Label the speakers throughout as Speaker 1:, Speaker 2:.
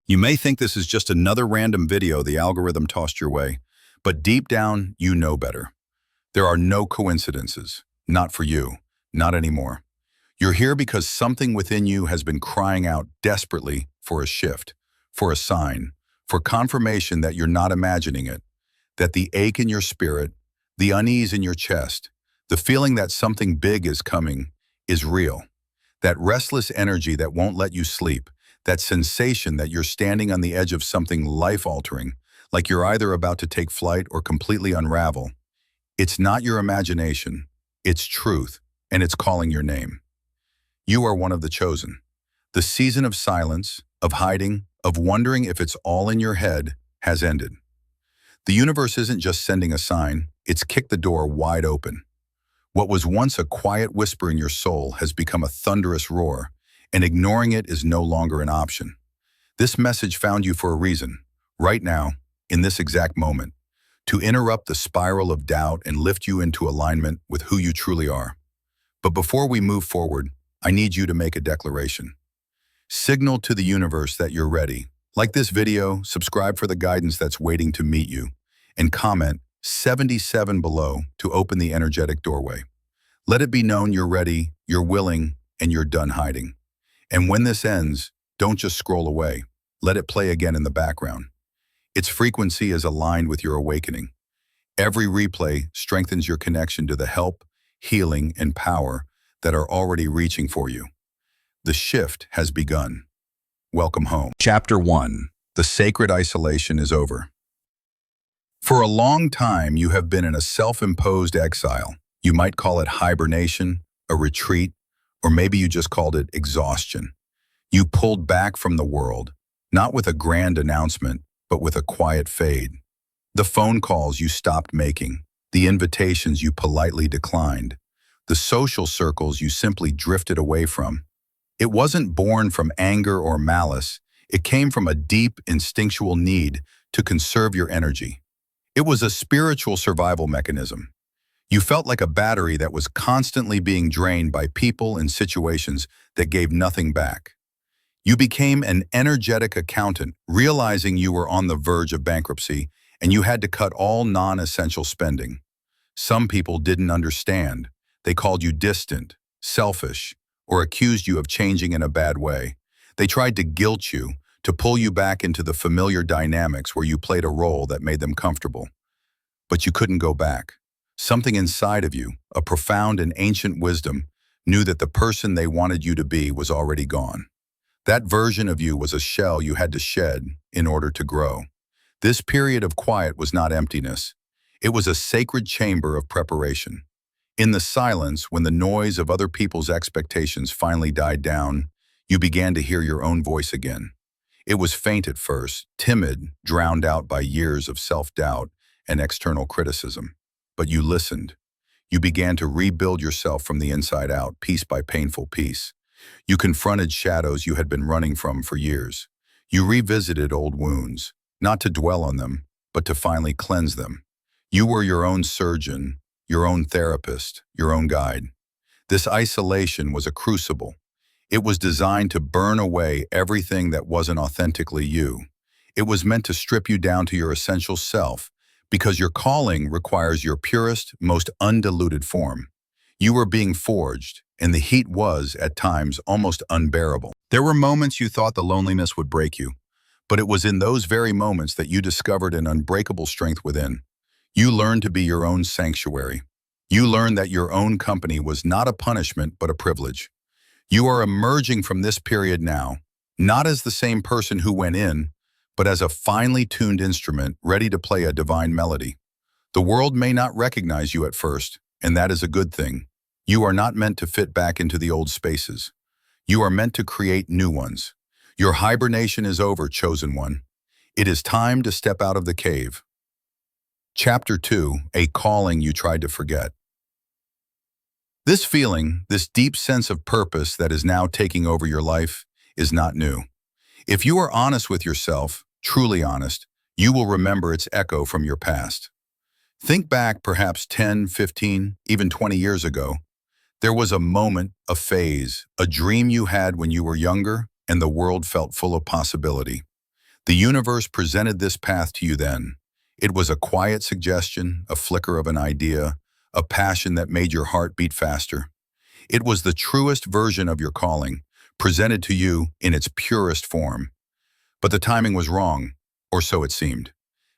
Speaker 1: You may think this is just another random video the algorithm tossed your way, but deep down, you know better. There are no coincidences. Not for you. Not anymore. You're here because something within you has been crying out desperately for a shift, for a sign, for confirmation that you're not imagining it, that the ache in your spirit, the unease in your chest, the feeling that something big is coming is real. That restless energy that won't let you sleep, that sensation that you're standing on the edge of something life-altering, like you're either about to take flight or completely unravel. It's not your imagination, it's truth, and it's calling your name. You are one of the chosen. The season of silence, of hiding, of wondering if it's all in your head has ended. The universe isn't just sending a sign, it's kicked the door wide open. What was once a quiet whisper in your soul has become a thunderous roar, and ignoring it is no longer an option. This message found you for a reason, right now, in this exact moment, to interrupt the spiral of doubt and lift you into alignment with who you truly are. But before we move forward, I need you to make a declaration. Signal to the universe that you're ready. Like this video, subscribe for the guidance that's waiting to meet you, and comment 77 below to open the energetic doorway. Let it be known you're ready, you're willing, and you're done hiding. And when this ends, don't just scroll away. Let it play again in the background. Its frequency is aligned with your awakening. Every replay strengthens your connection to the help, healing, and power that are already reaching for you. The shift has begun. Welcome home. Chapter 1. The sacred isolation is over. For a long time, you have been in a self-imposed exile. You might call it hibernation, a retreat, or maybe you just called it exhaustion. You pulled back from the world, not with a grand announcement, but with a quiet fade. The phone calls you stopped making, the invitations you politely declined, the social circles you simply drifted away from. It wasn't born from anger or malice. It came from a deep, instinctual need to conserve your energy. It was a spiritual survival mechanism. You felt like a battery that was constantly being drained by people and situations that gave nothing back. You became an energetic accountant, realizing you were on the verge of bankruptcy and you had to cut all non-essential spending. Some people didn't understand. They called you distant, selfish, or accused you of changing in a bad way. They tried to guilt you, to pull you back into the familiar dynamics where you played a role that made them comfortable. But you couldn't go back. Something inside of you, a profound and ancient wisdom, knew that the person they wanted you to be was already gone. That version of you was a shell you had to shed in order to grow. This period of quiet was not emptiness. It was a sacred chamber of preparation. In the silence, when the noise of other people's expectations finally died down, you began to hear your own voice again. It was faint at first, timid, drowned out by years of self-doubt and external criticism. But you listened. You began to rebuild yourself from the inside out, piece by painful piece. You confronted shadows you had been running from for years. You revisited old wounds, not to dwell on them, but to finally cleanse them. You were your own surgeon, your own therapist, your own guide. This isolation was a crucible. It was designed to burn away everything that wasn't authentically you. It was meant to strip you down to your essential self, because your calling requires your purest, most undiluted form. You were being forged, and the heat was, at times, almost unbearable. There were moments you thought the loneliness would break you, but it was in those very moments that you discovered an unbreakable strength within. You learned to be your own sanctuary. You learned that your own company was not a punishment, but a privilege. You are emerging from this period now, not as the same person who went in, but as a finely tuned instrument ready to play a divine melody. The world may not recognize you at first, and that is a good thing. You are not meant to fit back into the old spaces. You are meant to create new ones. Your hibernation is over, chosen one. It is time to step out of the cave. Chapter 2, a calling you tried to forget. This feeling, this deep sense of purpose that is now taking over your life, is not new. If you are honest with yourself, truly honest, you will remember its echo from your past. Think back perhaps 10, 15, even 20 years ago. There was a moment, a phase, a dream you had when you were younger, and the world felt full of possibility. The universe presented this path to you then. It was a quiet suggestion, a flicker of an idea, a passion that made your heart beat faster. It was the truest version of your calling, presented to you in its purest form. But the timing was wrong, or so it seemed.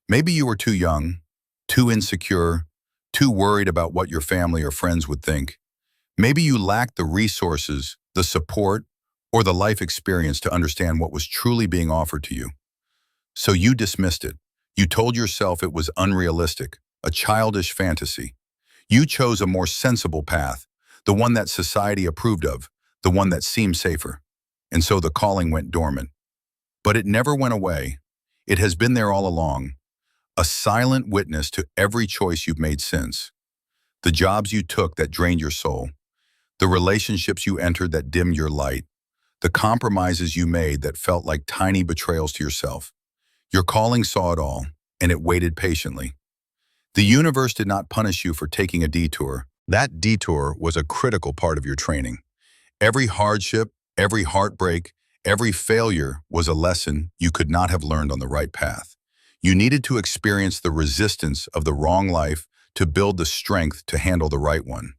Speaker 1: Maybe you were too young, too insecure, too worried about what your family or friends would think. Maybe you lacked the resources, the support, or the life experience to understand what was truly being offered to you. So you dismissed it. You told yourself it was unrealistic, a childish fantasy. You chose a more sensible path, the one that society approved of, the one that seemed safer. And so the calling went dormant. But it never went away. It has been there all along, a silent witness to every choice you've made since. The jobs you took that drained your soul, the relationships you entered that dimmed your light, the compromises you made that felt like tiny betrayals to yourself. Your calling saw it all, and it waited patiently. The universe did not punish you for taking a detour. That detour was a critical part of your training. Every hardship, every heartbreak, every failure was a lesson you could not have learned on the right path. You needed to experience the resistance of the wrong life to build the strength to handle the right one.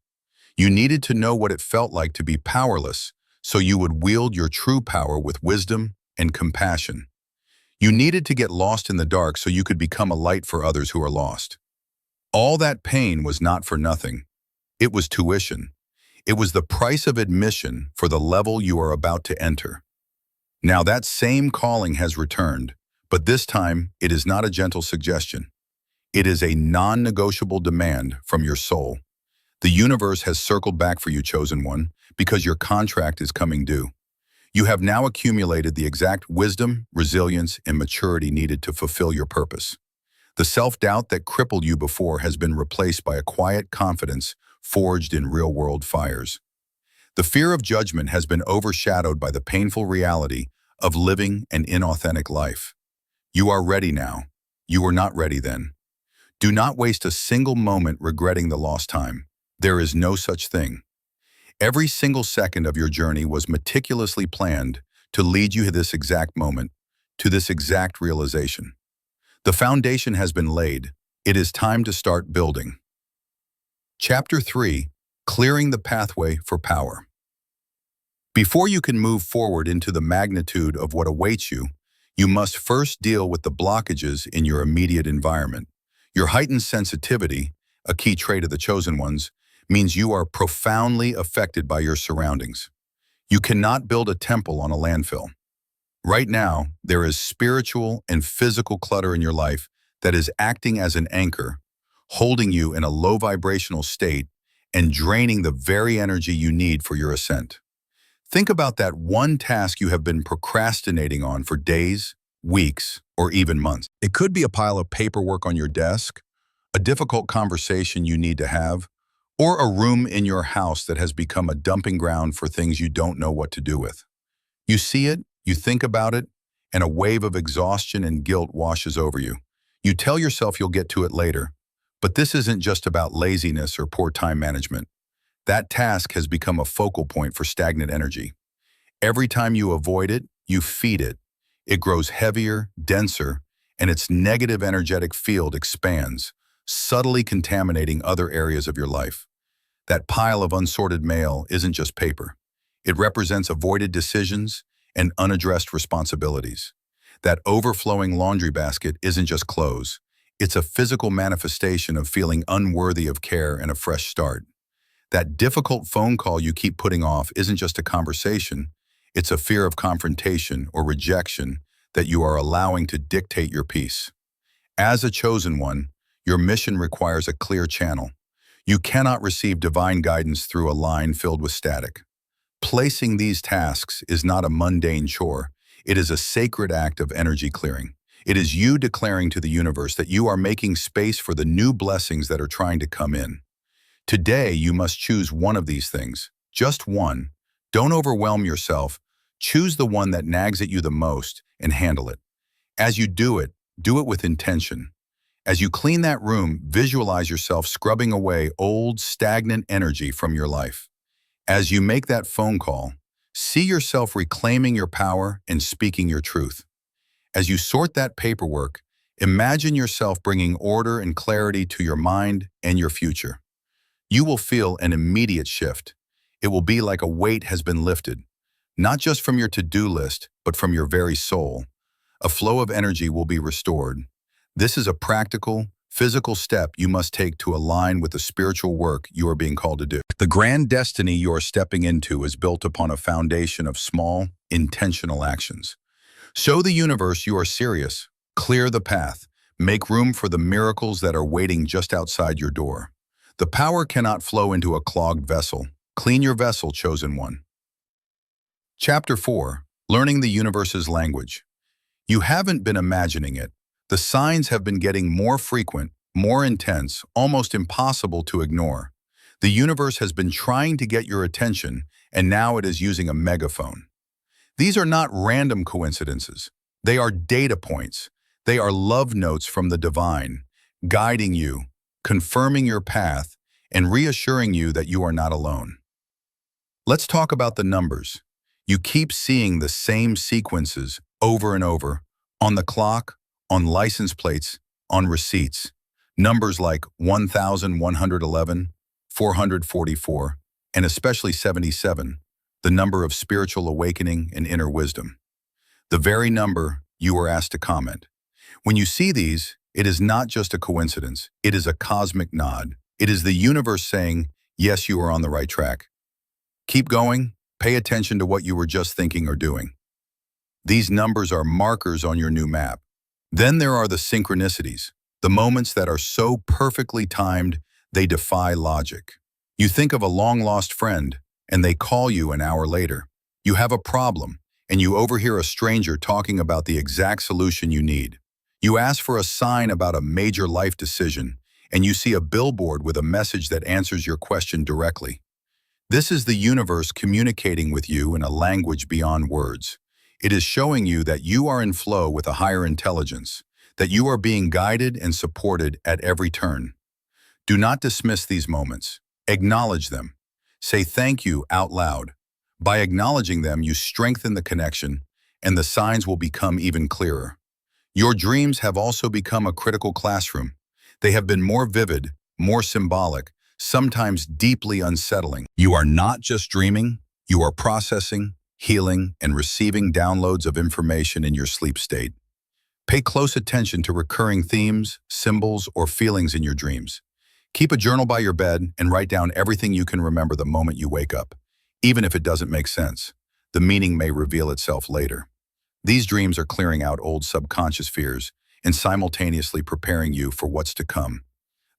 Speaker 1: You needed to know what it felt like to be powerless, so you would wield your true power with wisdom and compassion. You needed to get lost in the dark so you could become a light for others who are lost. All that pain was not for nothing. It was tuition. It was the price of admission for the level you are about to enter. Now that same calling has returned, but this time it is not a gentle suggestion. It is a non-negotiable demand from your soul. The universe has circled back for you, chosen one, because your contract is coming due. You have now accumulated the exact wisdom, resilience, and maturity needed to fulfill your purpose. The self-doubt that crippled you before has been replaced by a quiet confidence forged in real-world fires. The fear of judgment has been overshadowed by the painful reality of living an inauthentic life. You are ready now. You were not ready then. Do not waste a single moment regretting the lost time. There is no such thing. Every single second of your journey was meticulously planned to lead you to this exact moment, to this exact realization. The foundation has been laid. It is time to start building. Chapter 3: Clearing the Pathway for Power. Before you can move forward into the magnitude of what awaits you, you must first deal with the blockages in your immediate environment. Your heightened sensitivity, a key trait of the chosen ones, means you are profoundly affected by your surroundings. You cannot build a temple on a landfill. Right now, there is spiritual and physical clutter in your life that is acting as an anchor, holding you in a low vibrational state and draining the very energy you need for your ascent. Think about that one task you have been procrastinating on for days, weeks, or even months. It could be a pile of paperwork on your desk, a difficult conversation you need to have, or a room in your house that has become a dumping ground for things you don't know what to do with. You see it, you think about it, and a wave of exhaustion and guilt washes over you. You tell yourself you'll get to it later, but this isn't just about laziness or poor time management. That task has become a focal point for stagnant energy. Every time you avoid it, you feed it. It grows heavier, denser, and its negative energetic field expands, subtly contaminating other areas of your life. That pile of unsorted mail isn't just paper. It represents avoided decisions and unaddressed responsibilities. That overflowing laundry basket isn't just clothes. It's a physical manifestation of feeling unworthy of care and a fresh start. That difficult phone call you keep putting off isn't just a conversation. It's a fear of confrontation or rejection that you are allowing to dictate your peace. As a chosen one, your mission requires a clear channel. You cannot receive divine guidance through a line filled with static. Placing these tasks is not a mundane chore. It is a sacred act of energy clearing. It is you declaring to the universe that you are making space for the new blessings that are trying to come in. Today, you must choose one of these things. Just one. Don't overwhelm yourself. Choose the one that nags at you the most and handle it. As you do it with intention. As you clean that room, visualize yourself scrubbing away old, stagnant energy from your life. As you make that phone call, see yourself reclaiming your power and speaking your truth. As you sort that paperwork, imagine yourself bringing order and clarity to your mind and your future. You will feel an immediate shift. It will be like a weight has been lifted, not just from your to-do list, but from your very soul. A flow of energy will be restored. This is a practical, physical step you must take to align with the spiritual work you are being called to do. The grand destiny you are stepping into is built upon a foundation of small, intentional actions. Show the universe you are serious. Clear the path. Make room for the miracles that are waiting just outside your door. The power cannot flow into a clogged vessel. Clean your vessel, chosen one. Chapter 4. Learning the universe's language. You haven't been imagining it. The signs have been getting more frequent, more intense, almost impossible to ignore. The universe has been trying to get your attention, and now it is using a megaphone. These are not random coincidences. They are data points. They are love notes from the divine, guiding you, confirming your path, and reassuring you that you are not alone. Let's talk about the numbers. You keep seeing the same sequences over and over, on the clock, on license plates, on receipts. Numbers like 1,111, 444, and especially 77, the number of spiritual awakening and inner wisdom. The very number you were asked to comment. When you see these, it is not just a coincidence. It is a cosmic nod. It is the universe saying, yes, you are on the right track. Keep going. Pay attention to what you were just thinking or doing. These numbers are markers on your new map. Then there are the synchronicities, the moments that are so perfectly timed, they defy logic. You think of a long-lost friend, and they call you an hour later. You have a problem, and you overhear a stranger talking about the exact solution you need. You ask for a sign about a major life decision, and you see a billboard with a message that answers your question directly. This is the universe communicating with you in a language beyond words. It is showing you that you are in flow with a higher intelligence, that you are being guided and supported at every turn. Do not dismiss these moments. Acknowledge them. Say thank you out loud. By acknowledging them, you strengthen the connection, and the signs will become even clearer. Your dreams have also become a critical classroom. They have been more vivid, more symbolic, sometimes deeply unsettling. You are not just dreaming, you are processing, healing, and receiving downloads of information in your sleep state. Pay close attention to recurring themes, symbols, or feelings in your dreams. Keep a journal by your bed and write down everything you can remember the moment you wake up. Even if it doesn't make sense, the meaning may reveal itself later. These dreams are clearing out old subconscious fears and simultaneously preparing you for what's to come.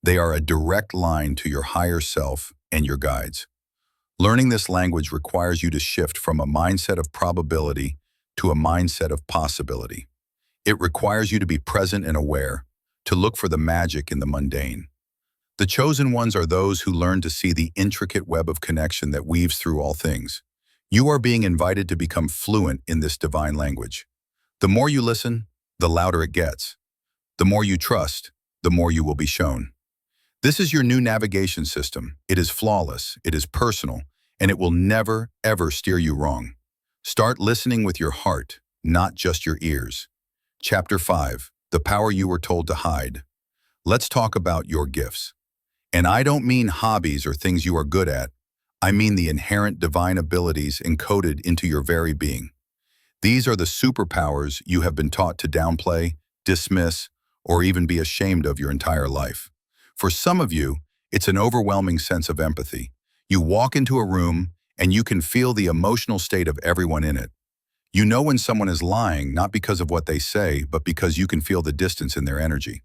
Speaker 1: They are a direct line to your higher self and your guides. Learning this language requires you to shift from a mindset of probability to a mindset of possibility. It requires you to be present and aware, to look for the magic in the mundane. The chosen ones are those who learn to see the intricate web of connection that weaves through all things. You are being invited to become fluent in this divine language. The more you listen, the louder it gets. The more you trust, the more you will be shown. This is your new navigation system. It is flawless, it is personal, and it will never, ever steer you wrong. Start listening with your heart, not just your ears. Chapter 5. The Power You Were Told to Hide. Let's talk about your gifts. And I don't mean hobbies or things you are good at. I mean the inherent divine abilities encoded into your very being. These are the superpowers you have been taught to downplay, dismiss, or even be ashamed of your entire life. For some of you, it's an overwhelming sense of empathy. You walk into a room and you can feel the emotional state of everyone in it. You know when someone is lying, not because of what they say, but because you can feel the distance in their energy.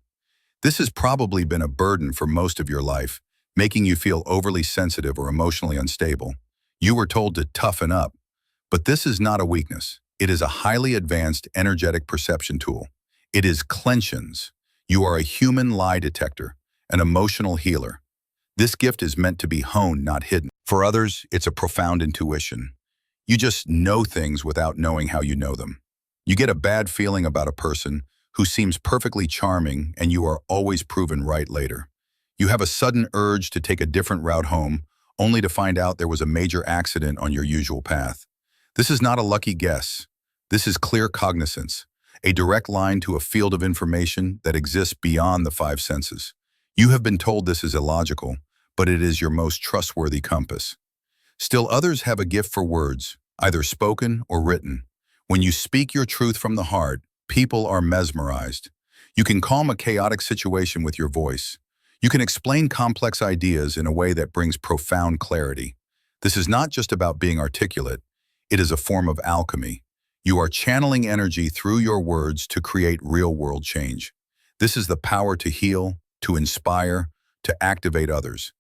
Speaker 1: This has probably been a burden for most of your life, making you feel overly sensitive or emotionally unstable. You were told to toughen up, but this is not a weakness. It is a highly advanced energetic perception tool. It is clensions. You are a human lie detector, an emotional healer. This gift is meant to be honed, not hidden. For others, it's a profound intuition. You just know things without knowing how you know them. You get a bad feeling about a person who seems perfectly charming, and you are always proven right later. You have a sudden urge to take a different route home, only to find out there was a major accident on your usual path. This is not a lucky guess. This is clear cognizance, a direct line to a field of information that exists beyond the five senses. You have been told this is illogical, but it is your most trustworthy compass. Still others have a gift for words, either spoken or written. When you speak your truth from the heart, people are mesmerized. You can calm a chaotic situation with your voice. You can explain complex ideas in a way that brings profound clarity. This is not just about being articulate. It is a form of alchemy. You are channeling energy through your words to create real-world change. This is the power to heal, to inspire, to activate others.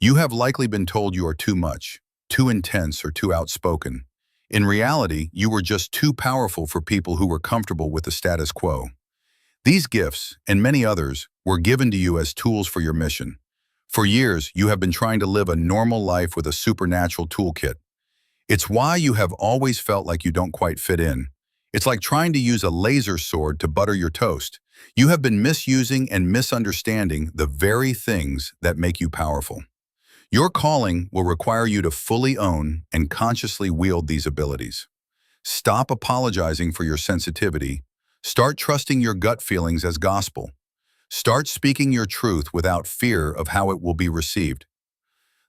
Speaker 1: You have likely been told you are too much, too intense, or too outspoken. In reality, you were just too powerful for people who were comfortable with the status quo. These gifts, and many others, were given to you as tools for your mission. For years, you have been trying to live a normal life with a supernatural toolkit. It's why you have always felt like you don't quite fit in. It's like trying to use a laser sword to butter your toast. You have been misusing and misunderstanding the very things that make you powerful. Your calling will require you to fully own and consciously wield these abilities. Stop apologizing for your sensitivity. Start trusting your gut feelings as gospel. Start speaking your truth without fear of how it will be received.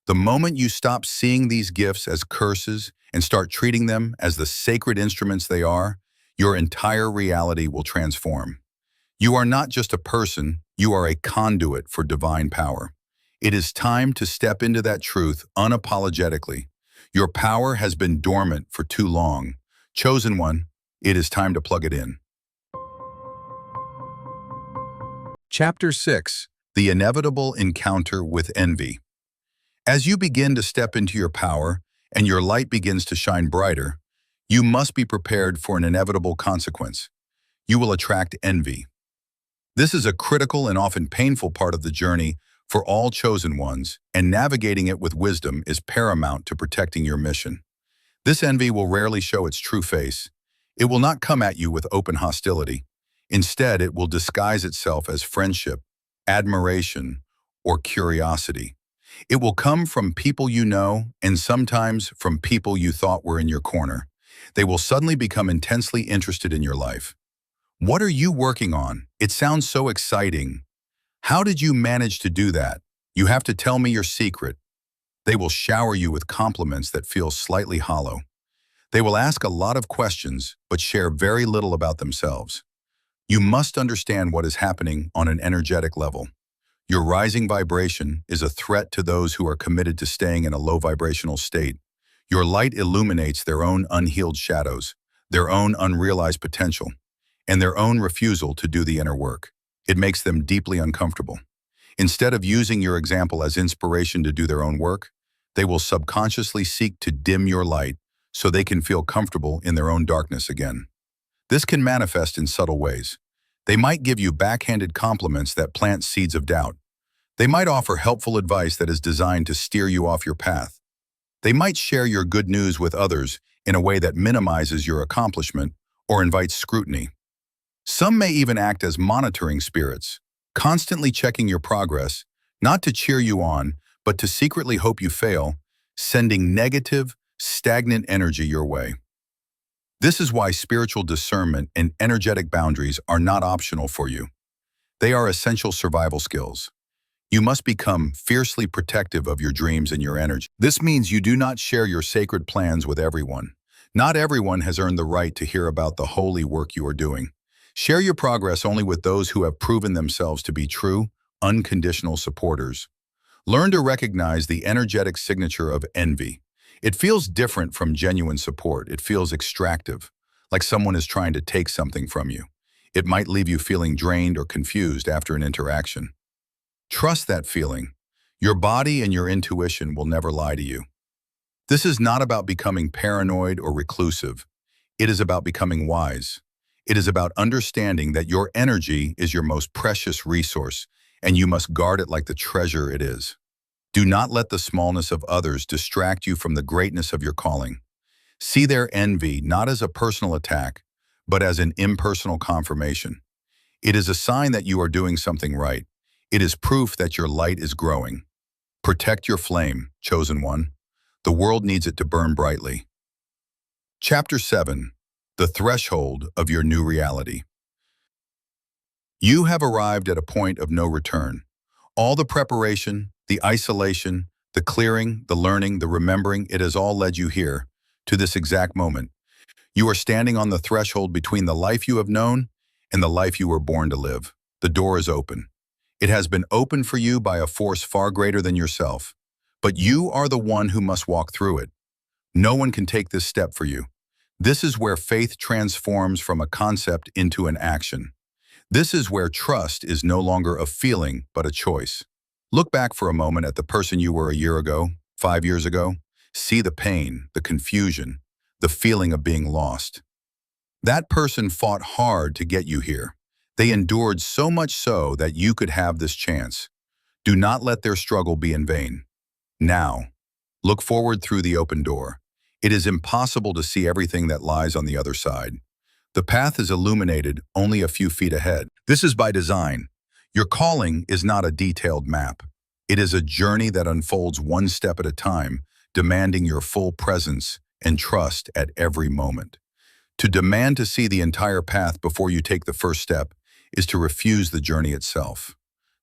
Speaker 1: The moment you stop seeing these gifts as curses and start treating them as the sacred instruments they are, your entire reality will transform. You are not just a person, you are a conduit for divine power. It is time to step into that truth unapologetically. Your power has been dormant for too long. Chosen one, it is time to plug it in. Chapter 6. The Inevitable Encounter with Envy. As you begin to step into your power and your light begins to shine brighter, you must be prepared for an inevitable consequence. You will attract envy. This is a critical and often painful part of the journey for all chosen ones, and navigating it with wisdom is paramount to protecting your mission. This envy will rarely show its true face. It will not come at you with open hostility. Instead, it will disguise itself as friendship, admiration, or curiosity. It will come from people you know, and sometimes from people you thought were in your corner. They will suddenly become intensely interested in your life. What are you working on? It sounds so exciting. How did you manage to do that? You have to tell me your secret. They will shower you with compliments that feel slightly hollow. They will ask a lot of questions, but share very little about themselves. You must understand what is happening on an energetic level. Your rising vibration is a threat to those who are committed to staying in a low vibrational state. Your light illuminates their own unhealed shadows, their own unrealized potential, and their own refusal to do the inner work. It makes them deeply uncomfortable. Instead of using your example as inspiration to do their own work, they will subconsciously seek to dim your light so they can feel comfortable in their own darkness again. This can manifest in subtle ways. They might give you backhanded compliments that plant seeds of doubt. They might offer helpful advice that is designed to steer you off your path. They might share your good news with others in a way that minimizes your accomplishment or invites scrutiny. Some may even act as monitoring spirits, constantly checking your progress, not to cheer you on, but to secretly hope you fail, sending negative, stagnant energy your way. This is why spiritual discernment and energetic boundaries are not optional for you. They are essential survival skills. You must become fiercely protective of your dreams and your energy. This means you do not share your sacred plans with everyone. Not everyone has earned the right to hear about the holy work you are doing. Share your progress only with those who have proven themselves to be true, unconditional supporters. Learn to recognize the energetic signature of envy. It feels different from genuine support. It feels extractive, like someone is trying to take something from you. It might leave you feeling drained or confused after an interaction. Trust that feeling. Your body and your intuition will never lie to you. This is not about becoming paranoid or reclusive. It is about becoming wise. It is about understanding that your energy is your most precious resource, and you must guard it like the treasure it is. Do not let the smallness of others distract you from the greatness of your calling. See their envy not as a personal attack, but as an impersonal confirmation. It is a sign that you are doing something right. It is proof that your light is growing. Protect your flame, chosen one. The world needs it to burn brightly. Chapter 7. The Threshold of Your New Reality. You have arrived at a point of no return. All the preparation, the isolation, the clearing, the learning, the remembering, it has all led you here, to this exact moment. You are standing on the threshold between the life you have known and the life you were born to live. The door is open. It has been opened for you by a force far greater than yourself. But you are the one who must walk through it. No one can take this step for you. This is where faith transforms from a concept into an action. This is where trust is no longer a feeling, but a choice. Look back for a moment at the person you were a year ago, 5 years ago. See the pain, the confusion, the feeling of being lost. That person fought hard to get you here. They endured so much so that you could have this chance. Do not let their struggle be in vain. Now, look forward through the open door. It is impossible to see everything that lies on the other side. The path is illuminated only a few feet ahead. This is by design. Your calling is not a detailed map. It is a journey that unfolds one step at a time, demanding your full presence and trust at every moment. To demand to see the entire path before you take the first step is to refuse the journey itself.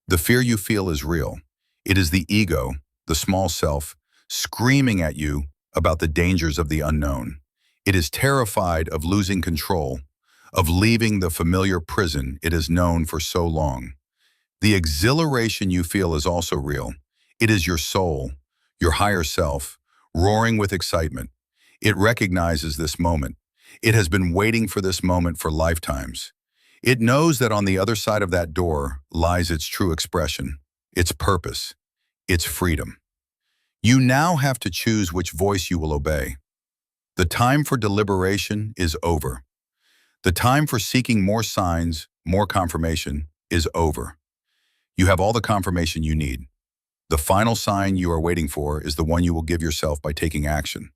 Speaker 1: The fear you feel is real. It is the ego, the small self, screaming at you about the dangers of the unknown. It is terrified of losing control, of leaving the familiar prison it has known for so long. The exhilaration you feel is also real. It is your soul, your higher self, roaring with excitement. It recognizes this moment. It has been waiting for this moment for lifetimes. It knows that on the other side of that door lies its true expression, its purpose, its freedom. You now have to choose which voice you will obey. The time for deliberation is over. The time for seeking more signs, more confirmation, is over. You have all the confirmation you need. The final sign you are waiting for is the one you will give yourself by taking action.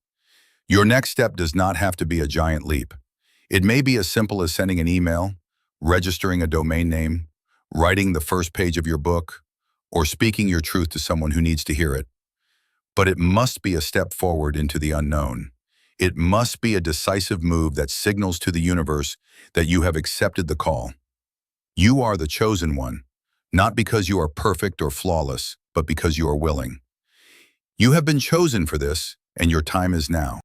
Speaker 1: Your next step does not have to be a giant leap. It may be as simple as sending an email, registering a domain name, writing the first page of your book, or speaking your truth to someone who needs to hear it. But it must be a step forward into the unknown. It must be a decisive move that signals to the universe that you have accepted the call. You are the chosen one, not because you are perfect or flawless, but because you are willing. You have been chosen for this, and your time is now.